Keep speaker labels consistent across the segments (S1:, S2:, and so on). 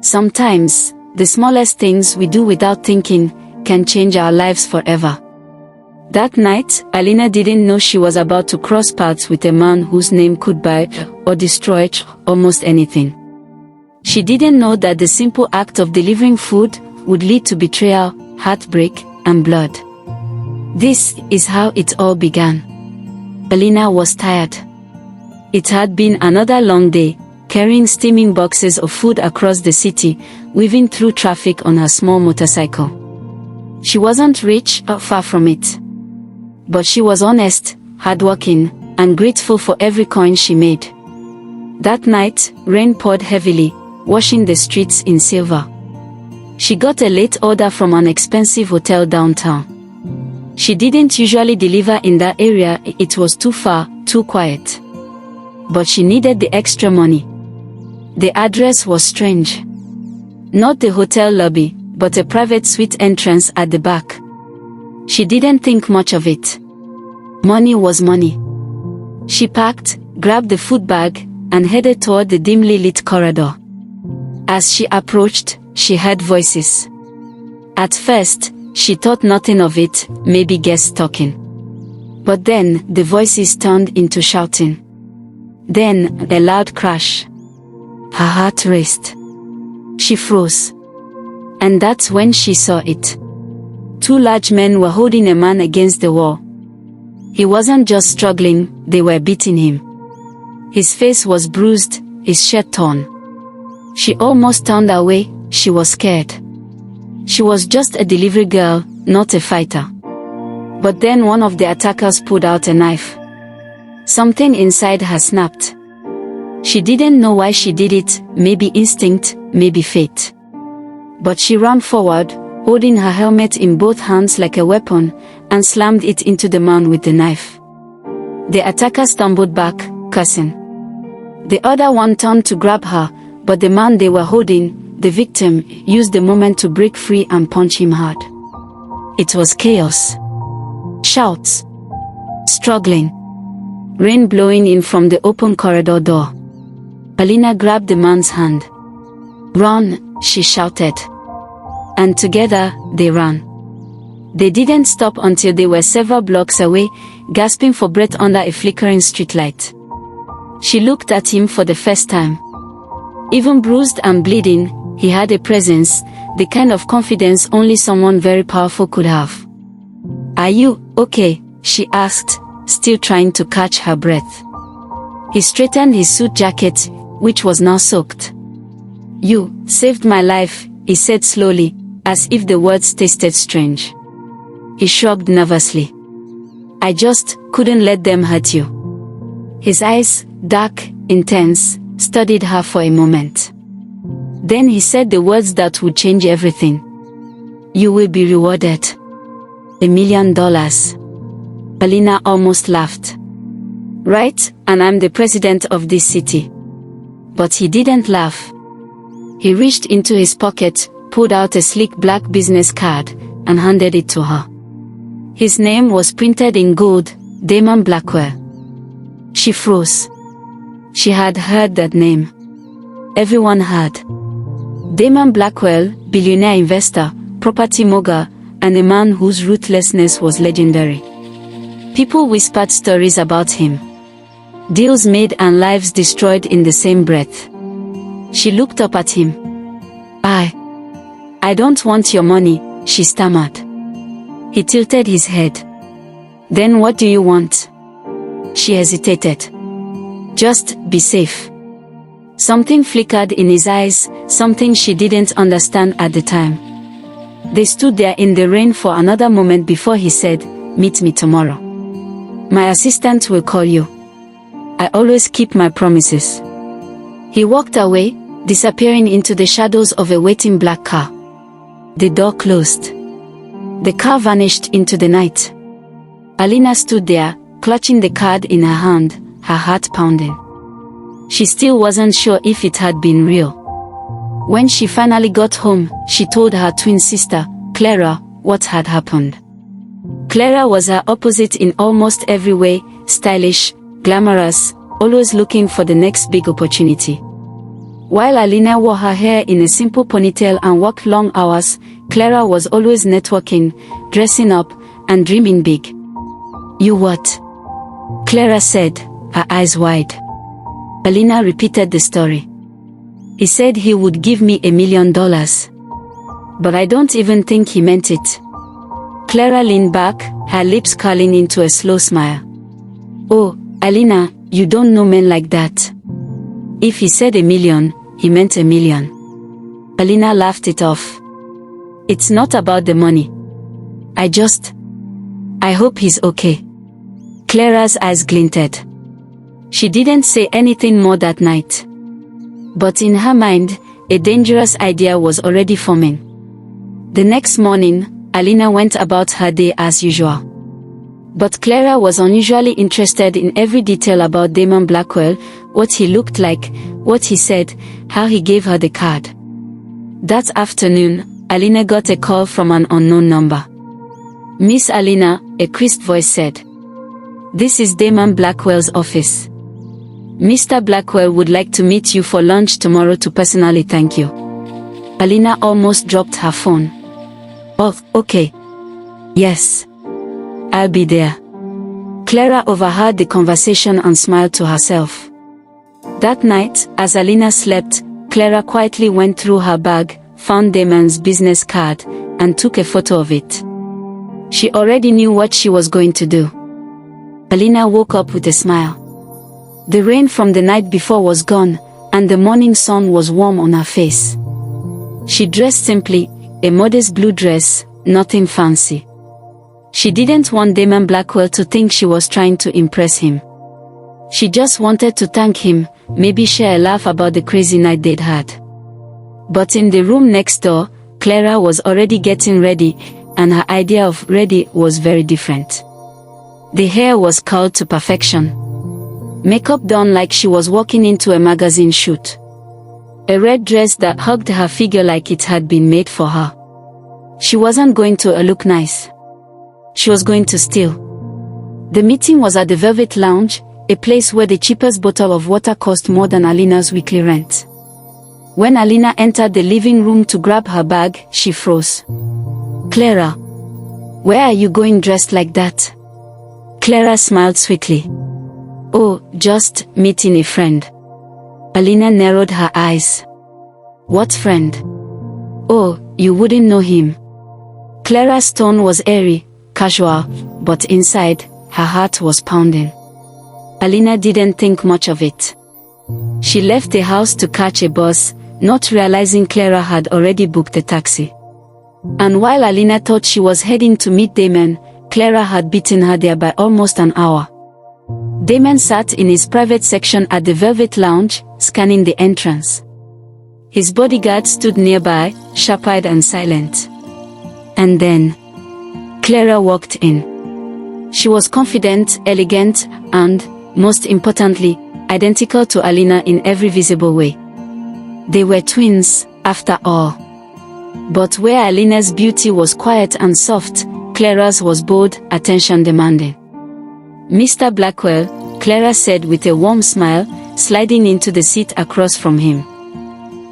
S1: Sometimes, the smallest things we do without thinking can change our lives forever. That night, Alina didn't know she was about to cross paths with a man whose name could buy or destroy almost anything. She didn't know that the simple act of delivering food would lead to betrayal, heartbreak, and blood. This is how it all began. Alina was tired. It had been another long day, carrying steaming boxes of food across the city, weaving through traffic on her small motorcycle. She wasn't rich or far from it. But she was honest, hardworking, and grateful for every coin she made. That night, rain poured heavily, washing the streets in silver. She got a late order from an expensive hotel downtown. She didn't usually deliver in that area, it was too far, too quiet. But she needed the extra money. The address was strange. Not the hotel lobby, but a private suite entrance at the back. She didn't think much of it. Money was money. She packed, grabbed the food bag, and headed toward the dimly lit corridor. As she approached, she heard voices. At first, she thought nothing of it, maybe guests talking. But then, the voices turned into shouting. Then, a loud crash. Her heart raced. She froze. And that's when she saw it. Two large men were holding a man against the wall. He wasn't just struggling, they were beating him. His face was bruised, his shirt torn. She almost turned away, she was scared. She was just a delivery girl, not a fighter. But then one of the attackers pulled out a knife. Something inside her snapped. She didn't know why she did it, maybe instinct, maybe fate. But she ran forward, holding her helmet in both hands like a weapon, and slammed it into the man with the knife. The attacker stumbled back, cursing. The other one turned to grab her, but the man they were holding, the victim, used the moment to break free and punch him hard. It was chaos. Shouts. Struggling. Rain blowing in from the open corridor door. Alina grabbed the man's hand. "Run," she shouted. And together, they ran. They didn't stop until they were several blocks away, gasping for breath under a flickering streetlight. She looked at him for the first time. Even bruised and bleeding, he had a presence, the kind of confidence only someone very powerful could have. "Are you okay?" she asked, still trying to catch her breath. He straightened his suit jacket, which was now soaked. "You saved my life," he said slowly, as if the words tasted strange. He shrugged nervously. "I just couldn't let them hurt you." His eyes, dark, intense, studied her for a moment. Then he said the words that would change everything. "You will be rewarded. $1 million. Alina almost laughed. "Right, and I'm the president of this city." But he didn't laugh. He reached into his pocket, pulled out a sleek black business card, and handed it to her. His name was printed in gold, Damon Blackwell. She froze. She had heard that name. Everyone had. Damon Blackwell, billionaire investor, property mogul, and a man whose ruthlessness was legendary. People whispered stories about him. Deals made and lives destroyed in the same breath. She looked up at him. I don't want your money," she stammered. He tilted his head. "Then what do you want?" She hesitated. "Just be safe." Something flickered in his eyes, something she didn't understand at the time. They stood there in the rain for another moment before he said, "Meet me tomorrow. My assistant will call you. I always keep my promises." He walked away, disappearing into the shadows of a waiting black car. The door closed. The car vanished into the night. Alina stood there, clutching the card in her hand, her heart pounding. She still wasn't sure if it had been real. When she finally got home, she told her twin sister, Clara, what had happened. Clara was her opposite in almost every way, stylish, glamorous, always looking for the next big opportunity. While Alina wore her hair in a simple ponytail and worked long hours, Clara was always networking, dressing up, and dreaming big. "You what?" Clara said, her eyes wide. Alina repeated the story. "He said he would give me $1 million. But I don't even think he meant it." Clara leaned back, her lips curling into a slow smile. "Oh, Alina, you don't know men like that. If he said $1 million, he meant $1 million." Alina laughed it off. "It's not about the money. I hope he's okay." Clara's eyes glinted. She didn't say anything more that night. But in her mind, a dangerous idea was already forming. The next morning, Alina went about her day as usual. But Clara was unusually interested in every detail about Damon Blackwell, what he looked like, what he said, how he gave her the card. That afternoon, Alina got a call from an unknown number. "Miss Alina," a crisp voice said. "This is Damon Blackwell's office. Mr. Blackwell would like to meet you for lunch tomorrow to personally thank you." Alina almost dropped her phone. "Oh, okay. Yes. I'll be there." Clara overheard the conversation and smiled to herself. That night, as Alina slept, Clara quietly went through her bag, found Damon's business card, and took a photo of it. She already knew what she was going to do. Alina woke up with a smile. The rain from the night before was gone, and the morning sun was warm on her face. She dressed simply, a modest blue dress, nothing fancy. She didn't want Damon Blackwell to think she was trying to impress him. She just wanted to thank him, maybe share a laugh about the crazy night they'd had. But in the room next door, Clara was already getting ready, and her idea of ready was very different. The hair was curled to perfection. Makeup done like she was walking into a magazine shoot. A red dress that hugged her figure like it had been made for her. She wasn't going to look nice. She was going to steal. The meeting was at the Velvet Lounge, a place where the cheapest bottle of water cost more than Alina's weekly rent. When Alina entered the living room to grab her bag, she froze. "Clara, where are you going dressed like that?" Clara smiled sweetly. "Oh, just meeting a friend." Alina narrowed her eyes. "What friend?" "Oh, you wouldn't know him." Clara's tone was airy, casual, but inside, her heart was pounding. Alina didn't think much of it. She left the house to catch a bus, not realizing Clara had already booked a taxi. And while Alina thought she was heading to meet Damon, Clara had beaten her there by almost an hour. Damon sat in his private section at the Velvet Lounge, scanning the entrance. His bodyguard stood nearby, sharp-eyed and silent. And then, Clara walked in. She was confident, elegant, and, most importantly, identical to Alina in every visible way. They were twins, after all. But where Alina's beauty was quiet and soft, Clara's was bold, attention-demanding. "Mr. Blackwell," Clara said with a warm smile, sliding into the seat across from him.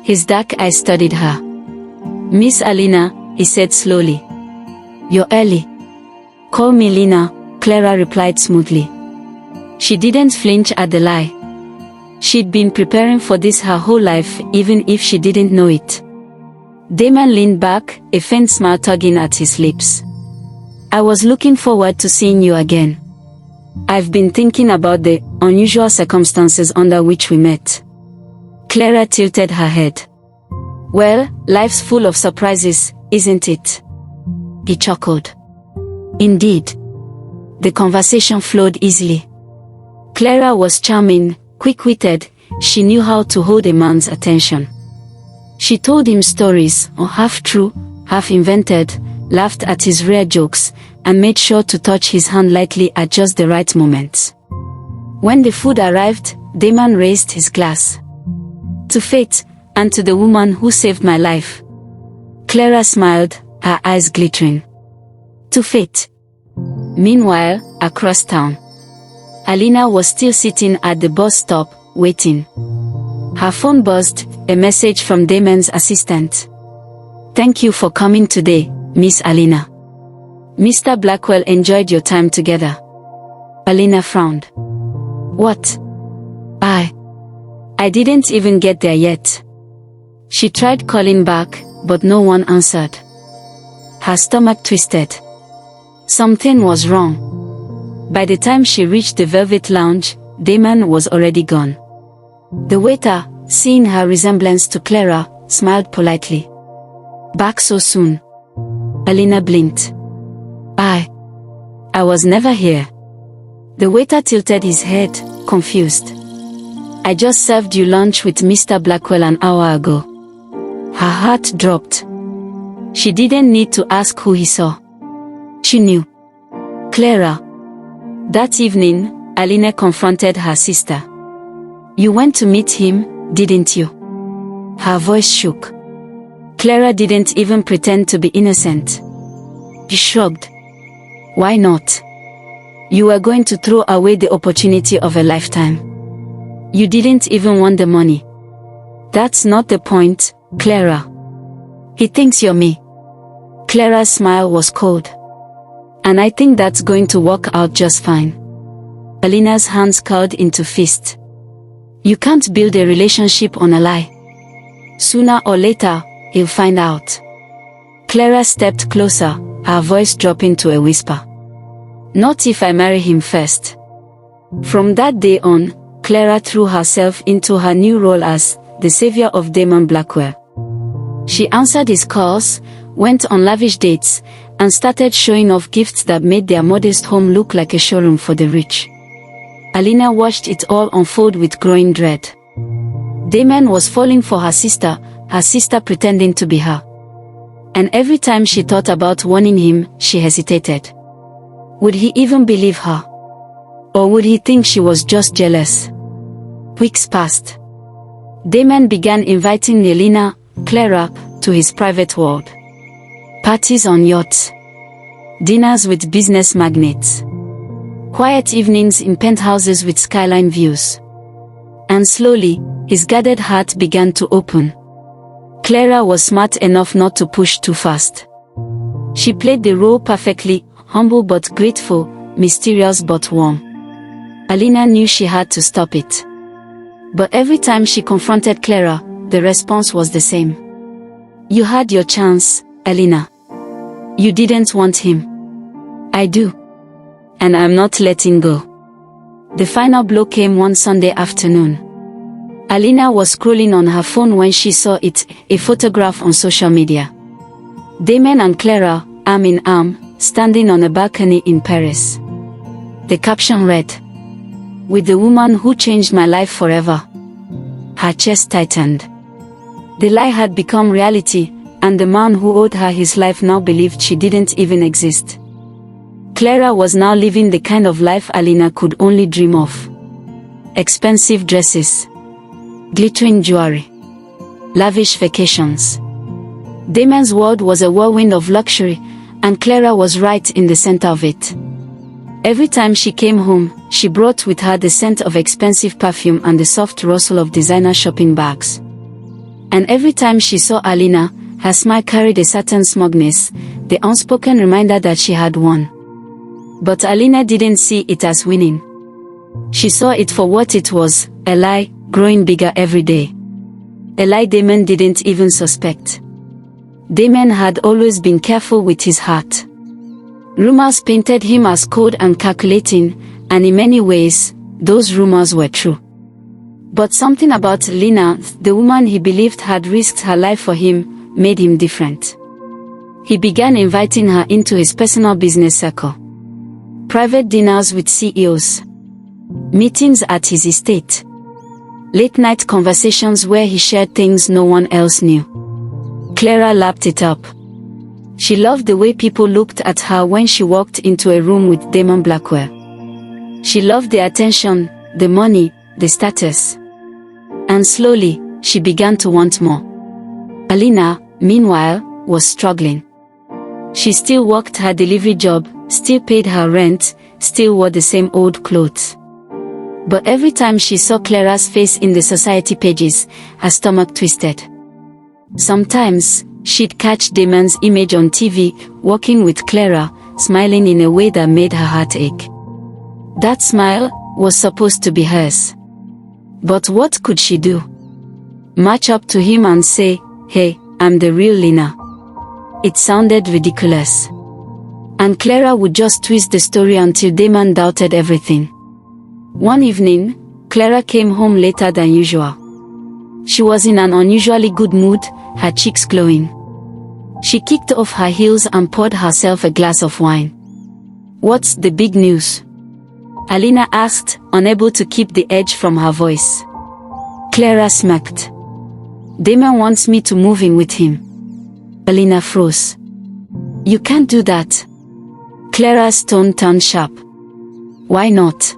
S1: His dark eyes studied her. "Miss Alina," he said slowly. "You're early." "Call me Lina," Clara replied smoothly. She didn't flinch at the lie. She'd been preparing for this her whole life, even if she didn't know it. Damon leaned back, a faint smile tugging at his lips. "I was looking forward to seeing you again. I've been thinking about the unusual circumstances under which we met." Clara tilted her head. "Well, life's full of surprises, isn't it?" He chuckled. "Indeed." The conversation flowed easily. Clara was charming, quick-witted, she knew how to hold a man's attention. She told him stories, half true, half invented, laughed at his rare jokes, and made sure to touch his hand lightly at just the right moments. When the food arrived, Damon raised his glass. "To fate, and to the woman who saved my life." Clara smiled, her eyes glittering. "To fate." Meanwhile, across town, Alina was still sitting at the bus stop, waiting. Her phone buzzed, a message from Damon's assistant. "Thank you for coming today, Miss Alina. Mr. Blackwell enjoyed your time together." Alina frowned. "What? I didn't even get there yet." She tried calling back, but no one answered. Her stomach twisted. Something was wrong. By the time she reached the Velvet Lounge, Damon was already gone. The waiter, seeing her resemblance to Clara, smiled politely. "Back so soon?" Alina blinked. I was never here." The waiter tilted his head, confused. "I just served you lunch with Mr. Blackwell an hour ago." Her heart dropped. She didn't need to ask who he saw. She knew. Clara. That evening, Alina confronted her sister. "You went to meet him, didn't you?" Her voice shook. Clara didn't even pretend to be innocent. She shrugged. "Why not? You were going to throw away the opportunity of a lifetime. You didn't even want the money." "That's not the point, Clara. He thinks you're me." Clara's smile was cold. "And I think that's going to work out just fine." Alina's hands curled into fists. "You can't build a relationship on a lie. Sooner or later, he'll find out." Clara stepped closer, her voice dropping to a whisper. "Not if I marry him first." From that day on, Clara threw herself into her new role as the savior of Damon Blackwell. She answered his calls, went on lavish dates, and started showing off gifts that made their modest home look like a showroom for the rich. Alina watched it all unfold with growing dread. Damon was falling for her sister pretending to be her. And every time she thought about warning him, she hesitated. Would he even believe her? Or would he think she was just jealous? Weeks passed. Damon began inviting Alina, Clara, to his private world. Parties on yachts. Dinners with business magnates. Quiet evenings in penthouses with skyline views. And slowly, his guarded heart began to open. Clara was smart enough not to push too fast. She played the role perfectly, humble but grateful, mysterious but warm. Alina knew she had to stop it. But every time she confronted Clara, the response was the same. "You had your chance, Alina. You didn't want him. I do. And I'm not letting go." The final blow came one Sunday afternoon. Alina was scrolling on her phone when she saw it, a photograph on social media. Damon and Clara, arm in arm, standing on a balcony in Paris. The caption read, "With the woman who changed my life forever." Her chest tightened. The lie had become reality, and the man who owed her his life now believed she didn't even exist. Clara was now living the kind of life Alina could only dream of. Expensive dresses. Glittering jewelry. Lavish vacations. Damon's world was a whirlwind of luxury, and Clara was right in the center of it. Every time she came home, she brought with her the scent of expensive perfume and the soft rustle of designer shopping bags. And every time she saw Alina, her smile carried a certain smugness, the unspoken reminder that she had won. But Alina didn't see it as winning. She saw it for what it was, a lie, growing bigger every day. A lie Damon didn't even suspect. Damon had always been careful with his heart. Rumors painted him as cold and calculating, and in many ways, those rumors were true. But something about Alina, the woman he believed had risked her life for him, made him different. He began inviting her into his personal business circle. Private dinners with CEOs. Meetings at his estate. Late-night conversations where he shared things no one else knew. Clara lapped it up. She loved the way people looked at her when she walked into a room with Damon Blackwell. She loved the attention, the money, the status. And slowly, she began to want more. Alina, meanwhile, was struggling. She still worked her delivery job, still paid her rent, still wore the same old clothes. But every time she saw Clara's face in the society pages, her stomach twisted. Sometimes, she'd catch Damon's image on TV, walking with Clara, smiling in a way that made her heart ache. That smile was supposed to be hers. But what could she do? March up to him and say, "Hey, I'm the real Lina." It sounded ridiculous. And Clara would just twist the story until Damon doubted everything. One evening, Clara came home later than usual. She was in an unusually good mood, her cheeks glowing. She kicked off her heels and poured herself a glass of wine. "What's the big news?" Alina asked, unable to keep the edge from her voice. Clara smirked. "Damon wants me to move in with him." Alina froze. "You can't do that." Clara's tone turned sharp. "Why not?"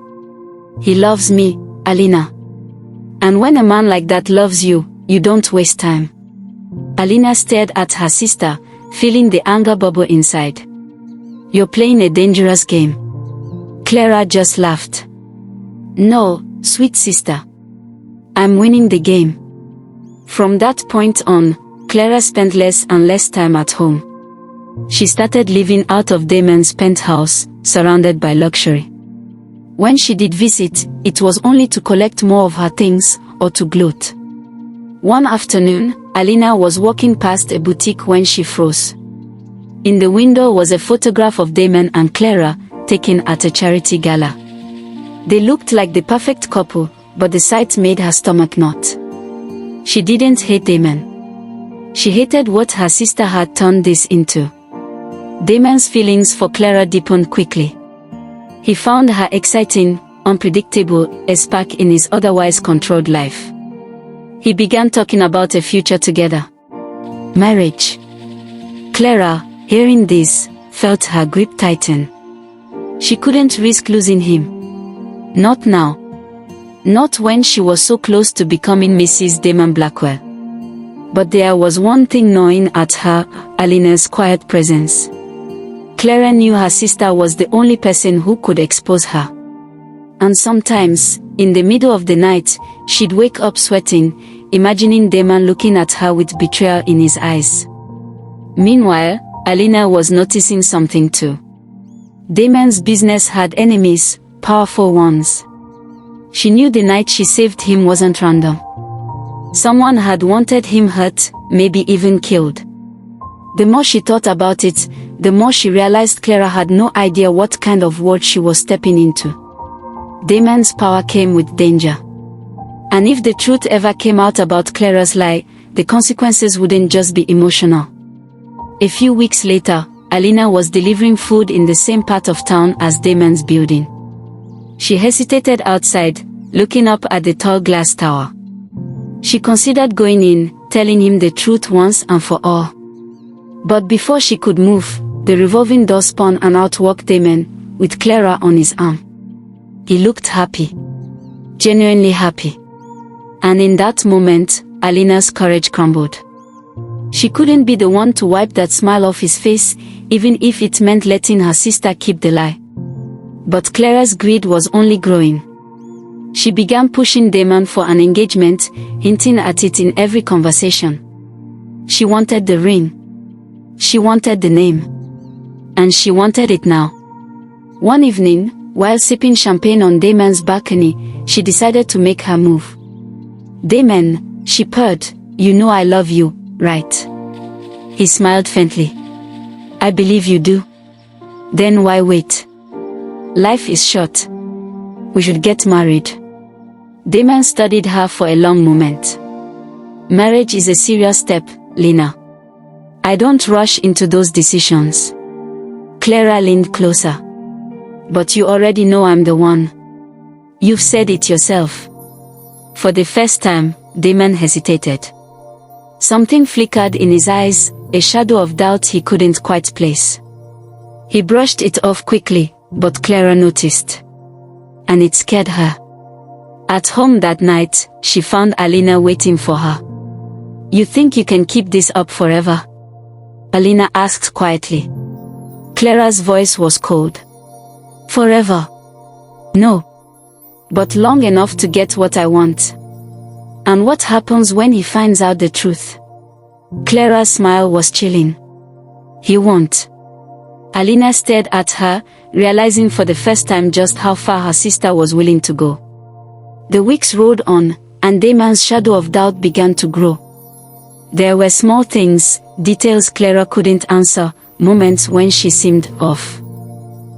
S1: "He loves me, Alina. And when a man like that loves you, you don't waste time." Alina stared at her sister, feeling the anger bubble inside. "You're playing a dangerous game." Clara just laughed. "No, sweet sister. I'm winning the game." From that point on, Clara spent less and less time at home. She started living out of Damon's penthouse, surrounded by luxury. When she did visit, it was only to collect more of her things, or to gloat. One afternoon, Alina was walking past a boutique when she froze. In the window was a photograph of Damon and Clara, taken at a charity gala. They looked like the perfect couple, but the sight made her stomach knot. She didn't hate Damon. She hated what her sister had turned this into. Damon's feelings for Clara deepened quickly. He found her exciting, unpredictable, a spark in his otherwise controlled life. He began talking about a future together. Marriage. Clara, hearing this, felt her grip tighten. She couldn't risk losing him. Not now. Not when she was so close to becoming Mrs. Damon Blackwell. But there was one thing gnawing at her, Alina's quiet presence. Clara knew her sister was the only person who could expose her. And sometimes, in the middle of the night, she'd wake up sweating, imagining Damon looking at her with betrayal in his eyes. Meanwhile, Alina was noticing something too. Damon's business had enemies, powerful ones. She knew the night she saved him wasn't random. Someone had wanted him hurt, maybe even killed. The more she thought about it, the more she realized Clara had no idea what kind of world she was stepping into. Damon's power came with danger. And if the truth ever came out about Clara's lie, the consequences wouldn't just be emotional. A few weeks later, Alina was delivering food in the same part of town as Damon's building. She hesitated outside, looking up at the tall glass tower. She considered going in, telling him the truth once and for all. But before she could move, the revolving door spun and out walked Damon, with Clara on his arm. He looked happy. Genuinely happy. And in that moment, Alina's courage crumbled. She couldn't be the one to wipe that smile off his face, even if it meant letting her sister keep the lie. But Clara's greed was only growing. She began pushing Damon for an engagement, hinting at it in every conversation. She wanted the ring. She wanted the name. And she wanted it now. One evening, while sipping champagne on Damon's balcony, she decided to make her move. "Damon," she purred, "you know I love you, right?" He smiled faintly. "I believe you do." "Then why wait? Life is short. We should get married." Damon studied her for a long moment. "Marriage is a serious step, Lina. I don't rush into those decisions." Clara leaned closer. "But you already know I'm the one. You've said it yourself." For the first time, Damon hesitated. Something flickered in his eyes, a shadow of doubt he couldn't quite place. He brushed it off quickly, but Clara noticed. And it scared her. At home that night, she found Alina waiting for her. "You think you can keep this up forever?" Alina asked quietly. Clara's voice was cold. "Forever? No. but long enough to get what I want. And what happens when he finds out the truth? Clara's smile was chilling. He won't. Alina stared at her, realizing for the first time just how far her sister was willing to go. The weeks rolled on, and Damon's shadow of doubt began to grow. There were small things, details Clara couldn't answer, moments when she seemed off.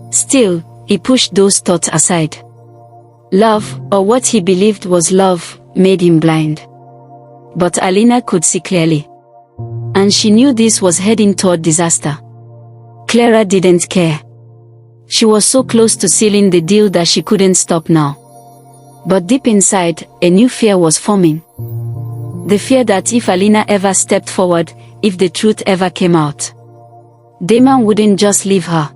S1: Still, he pushed those thoughts aside. Love, or what he believed was love, made him blind. But Alina could see clearly. And she knew this was heading toward disaster. Clara didn't care. She was so close to sealing the deal that she couldn't stop now. But deep inside, a new fear was forming. The fear that if Alina ever stepped forward, if the truth ever came out, Damon wouldn't just leave her.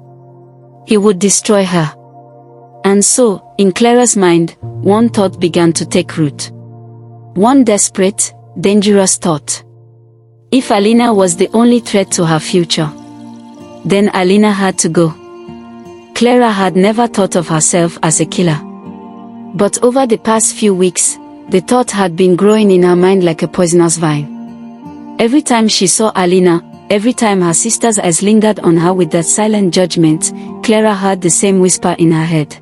S1: He would destroy her. And so, in Clara's mind, one thought began to take root. One desperate, dangerous thought. If Alina was the only threat to her future, then Alina had to go. Clara had never thought of herself as a killer. But over the past few weeks, the thought had been growing in her mind like a poisonous vine. Every time she saw Alina, every time her sister's eyes lingered on her with that silent judgment, Clara heard the same whisper in her head.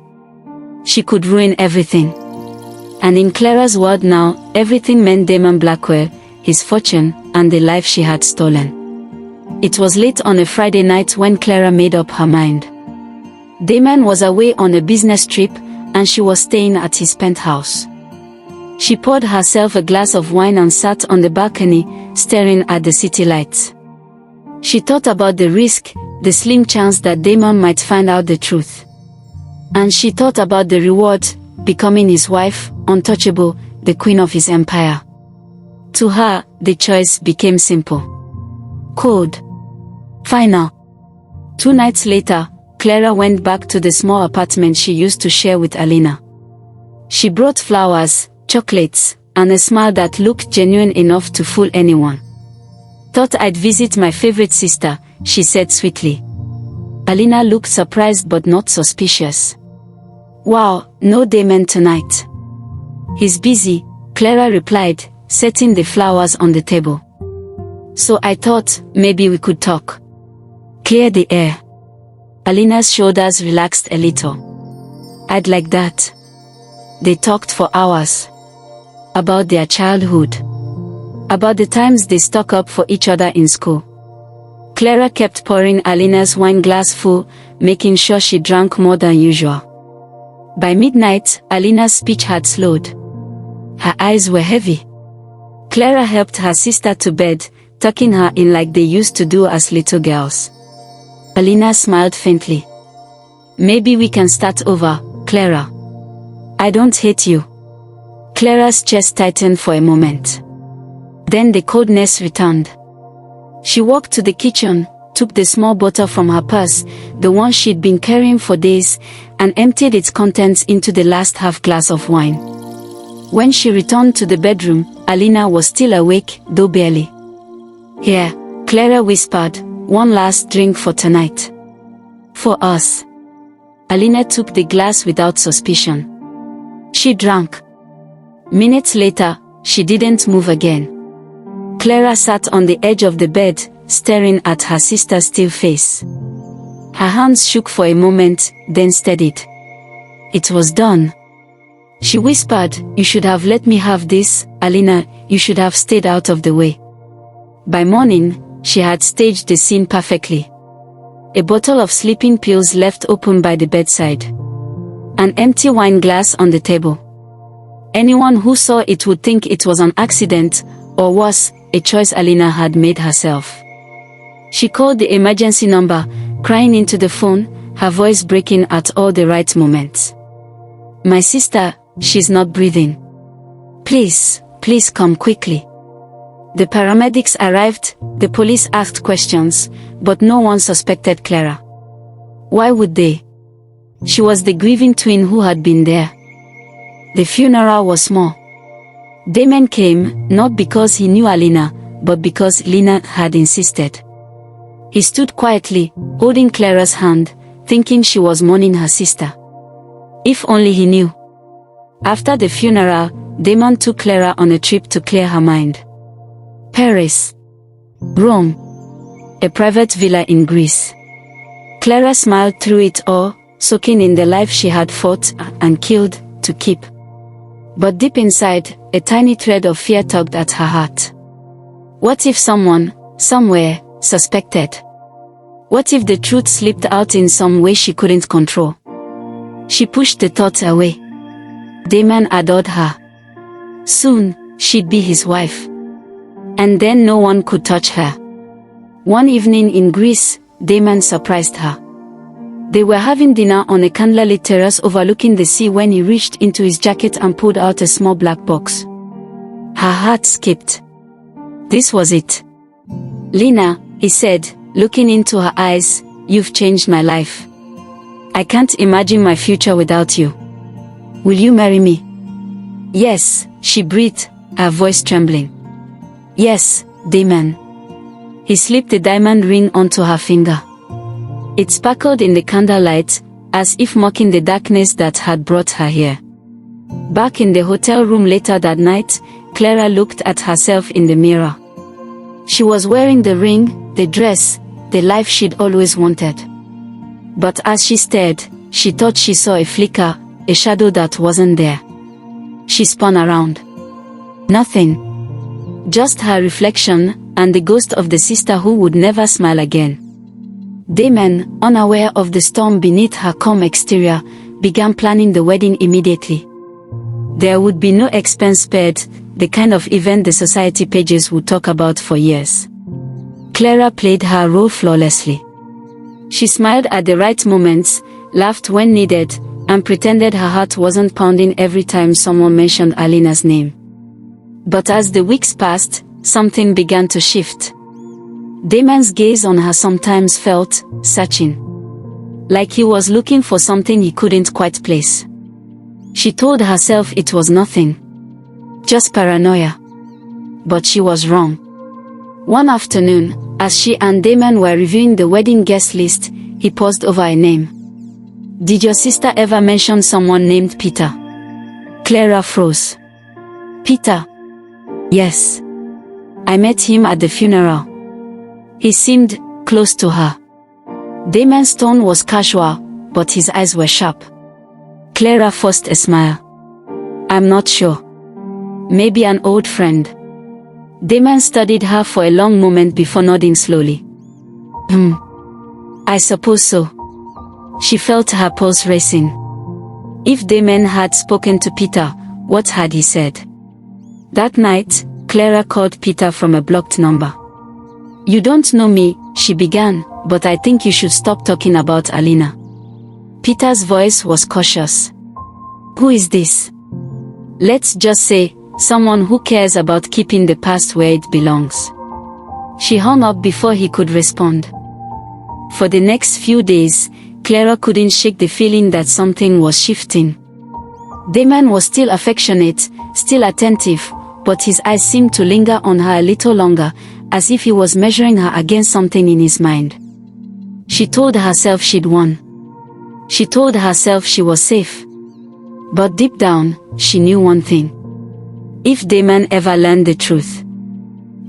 S1: She could ruin everything. And in Clara's world now, everything meant Damon Blackwell, his fortune, and the life she had stolen. It was late on a Friday night when Clara made up her mind. Damon was away on a business trip, and she was staying at his penthouse. She poured herself a glass of wine and sat on the balcony, staring at the city lights. She thought about the risk, the slim chance that Damon might find out the truth. And she thought about the reward, becoming his wife, untouchable, the queen of his empire. To her, the choice became simple. Cold. Final. 2 nights later, Clara went back to the small apartment she used to share with Alina. She brought flowers, chocolates, and a smile that looked genuine enough to fool anyone. Thought I'd visit my favorite sister, she said sweetly. Alina looked surprised but not suspicious. Wow, no Damon tonight. He's busy, Clara replied, setting the flowers on the table. So I thought, maybe we could talk. Clear the air. Alina's shoulders relaxed a little. I'd like that. They talked for hours. About their childhood. About the times they stuck up for each other in school. Clara kept pouring Alina's wine glass full, making sure she drank more than usual. By midnight, Alina's speech had slowed. Her eyes were heavy. Clara helped her sister to bed, tucking her in like they used to do as little girls. Alina smiled faintly. Maybe we can start over, Clara. I don't hate you. Clara's chest tightened for a moment. Then the coldness returned. She walked to the kitchen, took the small bottle from her purse, the one she'd been carrying for days, and emptied its contents into the last half glass of wine. When she returned to the bedroom, Alina was still awake, though barely. Here, Clara whispered, one last drink for tonight. For us. Alina took the glass without suspicion. She drank. Minutes later, she didn't move again. Clara sat on the edge of the bed, staring at her sister's still face. Her hands shook for a moment, then steadied. It was done. She whispered, you should have let me have this, Alina, you should have stayed out of the way. By morning, she had staged the scene perfectly. A bottle of sleeping pills left open by the bedside. An empty wine glass on the table. Anyone who saw it would think it was an accident, or worse, a choice Alina had made herself. She called the emergency number, crying into the phone, her voice breaking at all the right moments. My sister, she's not breathing. Please, please come quickly. The paramedics arrived, the police asked questions, but no one suspected Clara. Why would they? She was the grieving twin who had been there. The funeral was small. Damon came, not because he knew Alina, but because Lina had insisted. He stood quietly, holding Clara's hand, thinking she was mourning her sister. If only he knew. After the funeral, Damon took Clara on a trip to clear her mind. Paris. Rome. A private villa in Greece. Clara smiled through it all, soaking in the life she had fought and killed to keep. But deep inside, a tiny thread of fear tugged at her heart. What if someone, somewhere, suspected? What if the truth slipped out in some way she couldn't control? She pushed the thoughts away. Damon adored her. Soon, she'd be his wife. And then no one could touch her. One evening in Greece, Damon surprised her. They were having dinner on a candlelit terrace overlooking the sea when he reached into his jacket and pulled out a small black box. Her heart skipped. This was it. Lina, he said, looking into her eyes, you've changed my life. I can't imagine my future without you. Will you marry me? Yes, she breathed, her voice trembling. Yes, Damon. He slipped the diamond ring onto her finger. It sparkled in the candlelight, as if mocking the darkness that had brought her here. Back in the hotel room later that night, Clara looked at herself in the mirror. She was wearing the ring, the dress, the life she'd always wanted. But as she stared, she thought she saw a flicker, a shadow that wasn't there. She spun around. Nothing. Just her reflection, and the ghost of the sister who would never smile again. Damon, unaware of the storm beneath her calm exterior, began planning the wedding immediately. There would be no expense spared, the kind of event the society pages would talk about for years. Clara played her role flawlessly. She smiled at the right moments, laughed when needed, and pretended her heart wasn't pounding every time someone mentioned Alina's name. But as the weeks passed, something began to shift. Damon's gaze on her sometimes felt searching. Like he was looking for something he couldn't quite place. She told herself it was nothing. Just paranoia. But she was wrong. One afternoon, as she and Damon were reviewing the wedding guest list, he paused over a name. Did your sister ever mention someone named Peter? Clara froze. Peter? Yes. I met him at the funeral. He seemed close to her. Damon's tone was casual, but his eyes were sharp. Clara forced a smile. I'm not sure. Maybe an old friend. Damon studied her for a long moment before nodding slowly. I suppose so. She felt her pulse racing. If Damon had spoken to Peter, what had he said? That night, Clara called Peter from a blocked number. You don't know me, she began, but I think you should stop talking about Alina. Peter's voice was cautious. Who is this? Let's just say, someone who cares about keeping the past where it belongs. She hung up before he could respond. For the next few days, Clara couldn't shake the feeling that something was shifting. Damon was still affectionate, still attentive, but his eyes seemed to linger on her a little longer, as if he was measuring her against something in his mind. She told herself she'd won. She told herself she was safe. But deep down, she knew one thing. If Damon ever learned the truth,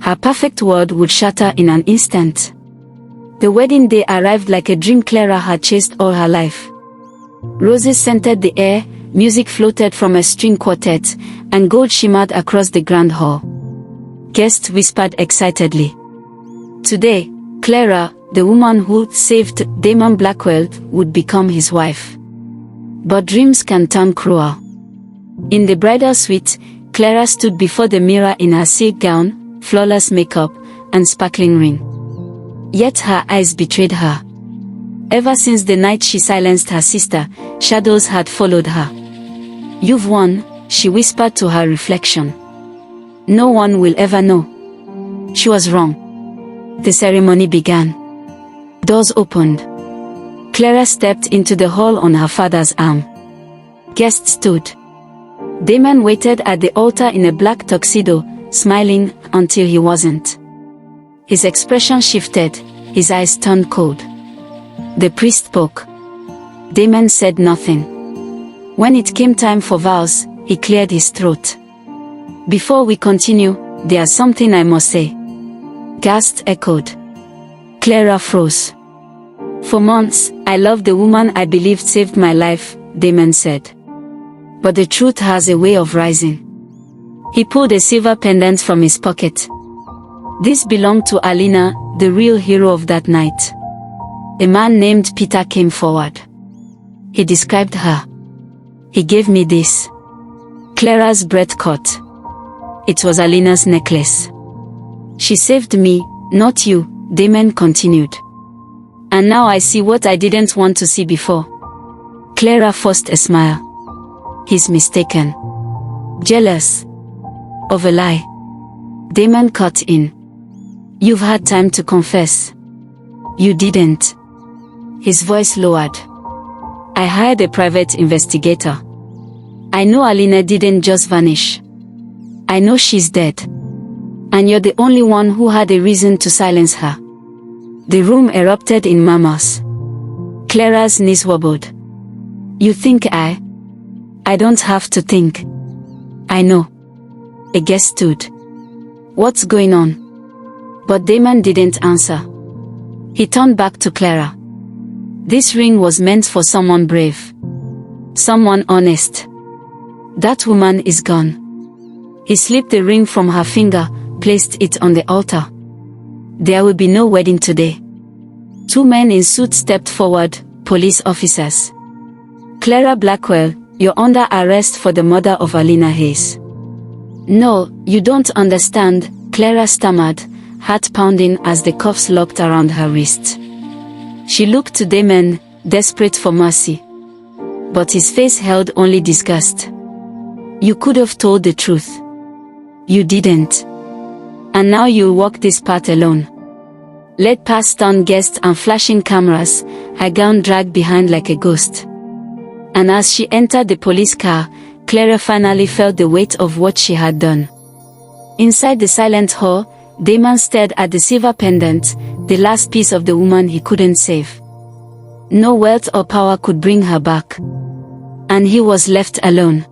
S1: her perfect world would shatter in an instant. The wedding day arrived like a dream Clara had chased all her life. Roses scented the air, music floated from a string quartet, and gold shimmered across the grand hall. Guests whispered excitedly. Today, Clara, the woman who saved Damon Blackwell, would become his wife. But dreams can turn cruel. In the bridal suite, Clara stood before the mirror in her silk gown, flawless makeup, and sparkling ring. Yet her eyes betrayed her. Ever since the night she silenced her sister, shadows had followed her. You've won, she whispered to her reflection. No one will ever know. She was wrong. The ceremony began. Doors opened. Clara stepped into the hall on her father's arm. Guests stood. Damon waited at the altar in a black tuxedo, smiling until he wasn't. His expression shifted, his eyes turned cold. The priest spoke. Damon said nothing. When it came time for vows, He cleared his throat. "Before we continue, there's something I must say." Gast echoed. Clara froze. "For months, I loved the woman I believed saved my life," Damon said. "But the truth has a way of rising." He pulled a silver pendant from his pocket. This belonged to Alina, the real hero of that night. A man named Peter came forward. He described her. "He gave me this." Clara's breath caught. It was Alina's necklace. "She saved me, not you," Damon continued. "And now I see what I didn't want to see before." Clara forced a smile. "He's mistaken. Jealous. Of a lie." Damon cut in. "You've had time to confess." "You didn't." His voice lowered. "I hired a private investigator. I know Alina didn't just vanish. I know she's dead. And you're the only one who had a reason to silence her." The room erupted in murmurs. Clara's knees wobbled. "You think I don't have to think. I know." A guest stood. "What's going on?" But Damon didn't answer. He turned back to Clara. "This ring was meant for someone brave. Someone honest. That woman is gone." He slipped the ring from her finger, placed it on the altar. "There will be no wedding today." Two men in suits stepped forward, police officers. "Clara Blackwell, you're under arrest for the murder of Alina Hayes." "No, you don't understand," Clara stammered, heart pounding as the cuffs locked around her wrists. She looked to Damon, desperate for mercy. But his face held only disgust. "You could have told the truth. You didn't. And now you'll walk this path alone." Led past stunned guests and flashing cameras, her gown dragged behind like a ghost. And as she entered the police car, Clara finally felt the weight of what she had done. Inside the silent hall, Damon stared at the silver pendant, the last piece of the woman he couldn't save. No wealth or power could bring her back. And he was left alone.